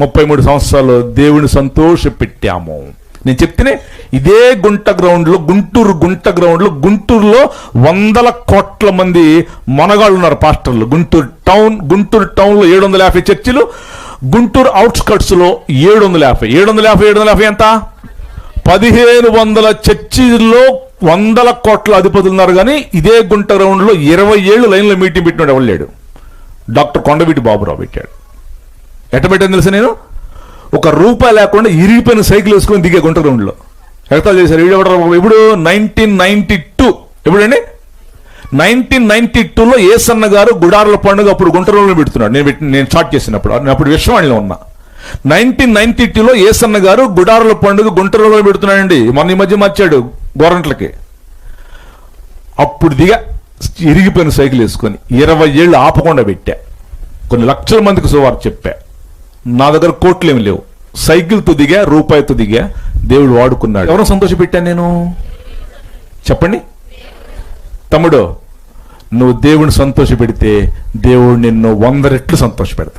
33 సంవత్సరాలు దేవుని సంతోషపెట్టాము. నేను చెప్తేనే ఇదే గుంటూరు గుంట గ్రౌండ్లో గుంటూరులో 100 కోట్ల మంది మనగాళ్ళు ఉన్నారు పాస్టర్లు. గుంటూరు టౌన్లో 750 చర్చిలు, గుంటూరు అవుట్స్కట్స్లో 750 ఎంత? 1500 చర్చిల్లో 100 కోట్ల అధిపతులు ఉన్నారు. కానీ ఇదే గుంట గ్రౌండ్లో 20 ఏళ్ళు లైన్లో మీటింగ్ పెట్టినాడు ఎవరు లేడు. డాక్టర్ కొండవీటి బాబురావు పెట్టాడు. ఎట్ట పెట్టాను తెలుసా, నేను ₹1 లేకుండా ఇరిగిపోయిన సైకిల్ వేసుకొని దిగే గుంట గ్రౌండ్లో ఎగతాలు చేశారు. ఇప్పుడు 1992 ఎప్పుడండి 1992లో ఏసన్న గారు గుడారుల పండుగ అప్పుడు గుంట గ్రౌండ్లో పెడుతున్నాడు. నేను స్టార్ట్ చేసినప్పుడు అప్పుడు విశ్వవాణిలో ఉన్నా. 1992లో ఏసన్న గారు గుడారుల పండుగ గుంట గ్రౌండ్లో పెడుతున్నాడండి. మొన్న ఈ మధ్య మార్చాడు గోరంట్లకి. అప్పుడు దిగా ఇరిగిపోయిన సైకిల్ వేసుకొని 20 ఏళ్ళు ఆపకుండా పెట్టా. కొన్ని లక్షల మందికి సువార్త చెప్పా. నా దగ్గర కోట్లు ఏమి లేవు. సైకిల్తో దిగా, ₹1తో దిగా. దేవుడు వాడుకున్నాడు. ఎవరో సంతోష పెట్టాను నేను? చెప్పండి తమ్ముడు. నువ్వు దేవుడిని సంతోష పెడితే దేవుడు నిన్ను 100 రెట్లు సంతోష పెడతాడు.